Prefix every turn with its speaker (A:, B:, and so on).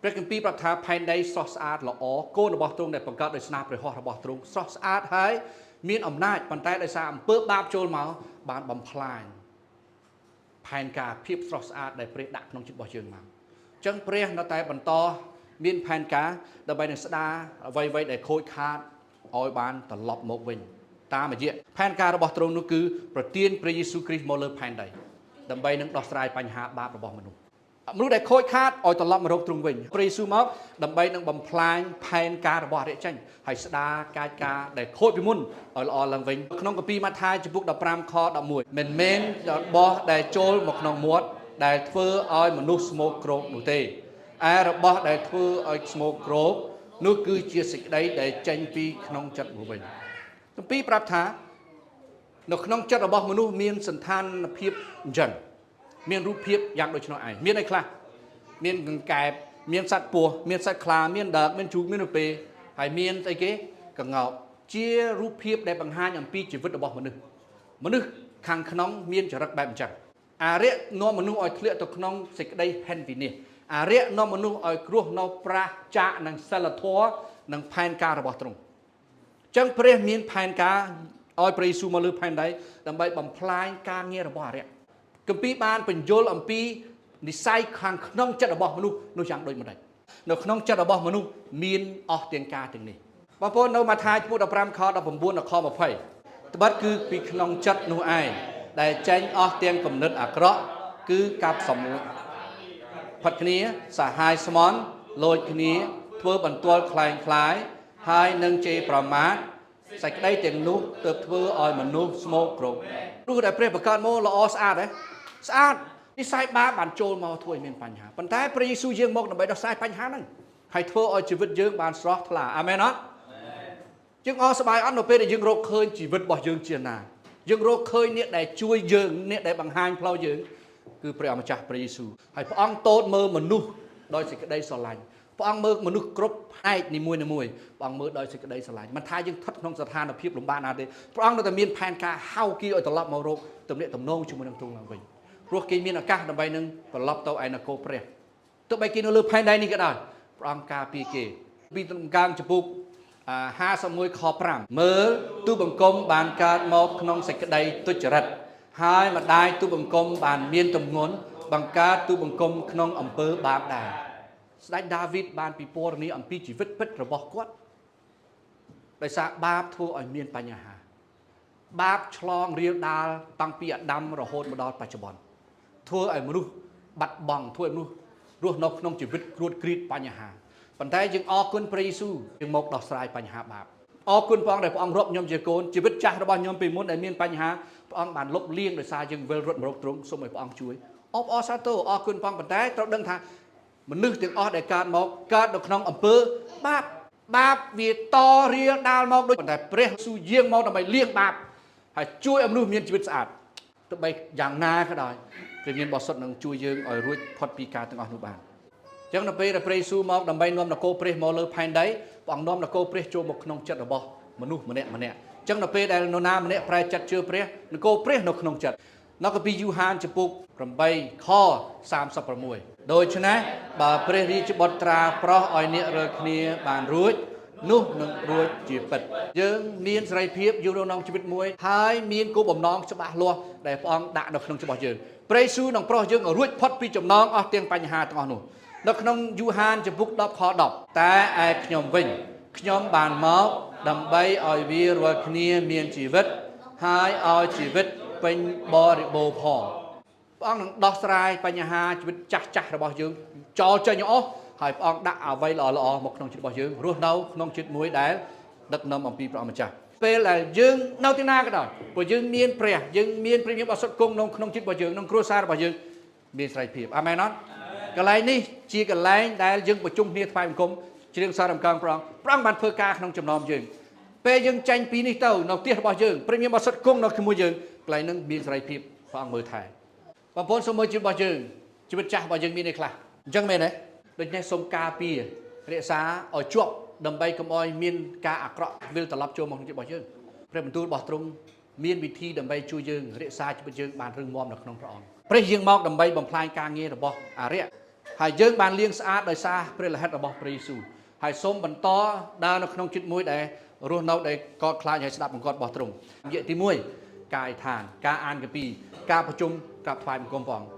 A: ព្រះគម្ពីរប្រាប់ថាផែនដីស្រស់ស្អាតល្អគោលរបស់ទ្រង់ដែលបង្កើតដោយស្នាព្រះហស្ថរបស់ទ្រង់ស្រស់ស្អាតហើយមានអំណាចប៉ុន្តែដោយសារអំពើបាបចូលមកបានបំផ្លាញផែនការភាពស្រស់ស្អាតដែលព្រះដាក់ក្នុងចិត្តរបស់យើងមកអញ្ចឹងព្រះនៅតែបន្តមានផែនការដើម្បីនឹងស្ដារអ្វីៗដែលខូចខាតឲ្យបានត្រឡប់មកវិញតាមរយៈផែនការរបស់ទ្រង់នោះគឺប្រទានព្រះយេស៊ូវគ្រីស្ទមកលើផែនដីដើម្បីនឹងដោះស្រាយបញ្ហាបាបរបស់មនុស្សដែលខូចខាតឲ្យត្រឡប់មករកទ្រង់វិញព្រះយេស៊ូវមកដើម្បីនឹងបំផ្លាញផែនការរបស់អរិយចេញហើយស្ដារកាយការដែលខូចពីមុនឲ្យល្អឡើងវិញក្នុងគម្ពីរម៉ាថាយជំពូក15ខ11មិនមែនរបស់ដែលចូលមកក្នុងមាត់ដែលធ្វើឲ្យមនុស្សស្មោកគ្រោកនោះទេឯរបស់ដែលធ្វើឲ្យស្មោកគ្រោកនោះគឺជាសេចក្តីដែលចេញពីក្នុងចិត្តមកវិញគម្ពីរប្រាប់ថានៅក្នុងចិត្តរបស់មនុស្សមានសន្តានភាពអញ្ចឹងមានរូបភាពយ៉ាងដូចនោះឯងមានអីខ្លះមានកង្កែបមានសត្វពស់មានសត្វខ្លាមានដើកមានជ្រូកមានរពេហើយមានស្អីគេកង្កោបជារូបភាពដែលបង្ហាញអំពីជីវិតរបស់មនុស្សខាងក្នុងមានចរិតបែបអញ្ចឹងអារៈនាំមនុស្សឲ្យធ្លាក់ទៅក្នុងសេចក្តីហិនវិនិច្ឆ័យអារៈនាំមនុស្សឲ្យគ្រោះនៅប្រះចាកនឹងសិលធម៌និងផែនការរបស់ទ្រង់អញ្ចឹងព្រះមានផែនការឲ្យព្រះយេស៊ូវមកលើផែនដីដើម្បីបំផ្លាញការងាររបស់អារៈគម្ពីរបានបញ្យល់អំពីនិស្ស័យខាងក្នុងចិត្តរបស់មនុស្សនោះយ៉ាងដូចម្ដេចនៅក្នុងចិត្តរបស់មនុស្សមានអស់ទាំងការទាំងនេះបងប្អូននៅម៉ាថាយជំពូក15ខ19ដល់ខ20ត្បិតគឺពីក្នុងចិត្តនោះឯងដែលចេញអស់ទាំងគំនិតអាក្រក់គឺកាប់សម្ផិតគ្នាសាហាយស្មន់លោចគ្នាធ្វើបន្ទាល់คล้ายคล้ายហើយនឹងជេរប្រមាថសេចក្តីទាំងនោះទើបធ្វើឲ្យមនុស្សស្មោកគ្រោកព្រោះតែព្រះបង្កើតមកល្អស្អាតស្អាតនិស្ស័យបាបបានចូលមកធ្វើឲ្យមានបញ្ហាប៉ុន្តែព្រះយេស៊ូវយាងមកដើម្បីដោះស្រាយបញ្ហាហ្នឹងហើយធ្វើឲ្យជីវិតយើងបានស្រស់ថ្លាអាមែនអត់យើងអស់សប្បាយអត់នៅពេលដែលយើងរកឃើញជីវិតរបស់យើងជាណាយើងរកឃើញអ្នកដែលជួយយើងអ្នកដែលបង្ហាញផ្លូវយើងគឺព្រះម្ចាស់ព្រះយេស៊ូវហើយព្រះអង្គទតមើលមនុស្សដោយសេចក្តីស្រឡាញ់ព្រះអង្គមើលមនុស្សគ្រប់ផ្នែកនីមួយព្រះអង្គមើលដោយសេចក្តីស្រឡាញ់មិនថាយើងស្ថិតក្នុងស្ថានភាពលំបាកណាទេព្រះអង្គនៅតែមានផែនការហៅគេឲ្យត្រឡប់មករកទំនាក់ទំនងជាមួយនឹងទ្រង់ឡើងវិញព្រោះគេមានឱកាសដើម្បីនឹងត្រឡប់ទៅឯនគរព្រះទោះបីគេនៅលើផែនដីនេះក៏ដោយព្រះអង្គការពារគេពីកាងចំពុក51ខ5មើលទូបង្គំបានកើតមកក្នុងសេចក្តីទុច្ចរិតហើយម្ដាយទូបង្គំបានមានទម្ងន់បង្កើតទូបង្គំក្នុងអំពើបាបដែរស្ដេចដាវីតបានពិពណ៌នាអំពីជីវិតពិតរបស់គាត់ដោយសារបាបធ្វើឲ្យមានបញ្ហាបាបឆ្លងរាលដាលតាំងពីអាដាមរហូតមកដល់បច្ចុប្បន្នធ្វើឲ្យមនុស្សបាត់បង់ធ្វើឲ្យមនុស្សរស់នៅក្នុងជីវិតគ្រួតគ្រៀតបញ្ហាប៉ុន្តែយើងអរគុណព្រះយេស៊ូវយើងមកដោះស្រាយបញ្ហាបាបអរគុណព្រះអង្គដែលព្រះអង្គរាប់ខ្ញុំជាកូនជីវិតចាស់របស់ខ្ញុំពីមុនដែលមានបញ្ហាព្រះអង្គបានលុបលាងដោយសារយើងវិលរត់មករកទ្រង់សូមឲ្យព្រះអង្គជួយអបអរសាទរអរគុណព្រះអង្គប៉ុន្តែត្រូវដឹងថាមនុស្សទាំងអស់ដែលកើតមកកើតនៅក្នុងអំពើបាបវាតរៀលដាលមកដូចប៉ុន្តែព្រះយេស៊ូវយាងមកដើម្បីលាងបាបហើយជួយឲ្យមនុស្សមានជីវិតស្អាតទោះបីយ៉ាងណាក៏ដោយព្រះមានបរិសុទ្ធនឹងជួយយើងឲ្យរួចផុតពីការទាំងអស់នោះបានអញ្ចឹងនៅពេលដែលព្រះយេស៊ូវមកដើម្បីនាំនគរព្រះមកលើផែនដីព្រះអង្គនាំនគរព្រះចូលមកក្នុងចិត្តរបស់មនុស្សម្នាក់អញ្ចឹងនៅពេលដែលនរណាម្នាក់ប្រែចិត្តជឿព្រះនគរព្រះនៅក្នុងចិត្តនៅកាពីយូហានចំពុក8ខ36ដូច្នេះបើព្រះរាជបុត្រាប្រោសឲ្យអ្នករើគ្នាបានរួចនោះនឹងរួចជាពិតយើងមានសេរីភាពយល់ក្នុងជីវិតមួយហើយមានគោលបំណងច្បាស់លាស់ដែលព្រះអង្គដាក់នៅក្នុងរបស់យើងព្រះយេស៊ូវនឹងប្រោសយើងឲ្យរួចផុតពីចំណងអស់ទាំងបញ្ហាទាំងអស់នោះនៅក្នុងយូហានចំពុក10ខ10តែឯខ្ញុំវិញខ្ញុំបានមកដើម្បីឲ្យវារាល់គ្នាមានជីវិតហើយឲ្យជីវិតពេញបរិបូរណ៍ផងព្រះអង្គនឹងដោះស្រាយបញ្ហាជីវិតចាស់របស់យើងចោលចេញអស់ហើយព្រះអង្គដាក់អ្វីល្អៗមកក្នុងចិត្តរបស់យើងរស់នៅក្នុងចិត្តមួយដែលដឹកនាំអំពីព្រះម្ចាស់ពេលដែលយើងនៅទីណាក៏ដោយព្រោះយើងមានព្រះយើងមានព្រះមានបរិសុទ្ធគង់ក្នុងចិត្តរបស់យើងក្នុងគ្រួសាររបស់យើងមានសេរីភាពអាមែនអត់កន្លែងនេះជាកន្លែងដែលយើងប្រជុំគ្នាថ្វាយបង្គំជ្រាបសាររំកើងព្រះអង្គបានធ្វើការក្នុងចំណោមយើងពេលយើងចាញ់ពីនេះទៅនៅផ្ទះរបស់យើងព្រះមានបរិសុទ្ធគង់នៅជាមួយយើងកន្លែងហ្នឹងមានសេរីភាពព្រះអង្គមើលថែបងប្អូនសូមមើលជីវិតរបស់យើងជីវិតចាស់របស់យើងមានអីខ្លះអញ្ចឹងមែនទេដូច្នេះសូមការពាររក្សាឲ្យជាប់ដើម្បីកុំឲ្យមានការអាក្រក់វិលត្រឡប់ចូលមកក្នុងជីវិតរបស់យើងព្រះបន្ទូលរបស់ទ្រង់មានវិធីដើម្បីជួយយើងរក្សាជីវិតយើងបានរឹងមាំនៅក្នុងព្រះអង្គព្រះយាងមកដើម្បីបំផ្លាញការងាររបស់អារក្ស ហើយយើងបានលាងស្អាតដោយសារព្រះលិខិតរបស់ព្រះយេស៊ូវហើយសូមបន្តដើរនៅក្នុងចិត្តមួយដែលរស់នៅដែលកោតខ្លាចហើយស្ដាប់បង្គាប់របស់ទ្រង់រយៈទី1ការអធិដ្ឋានការអានកាពីការប្រជុំក្រាបថ្វាយបង្គំព្រះអង្គ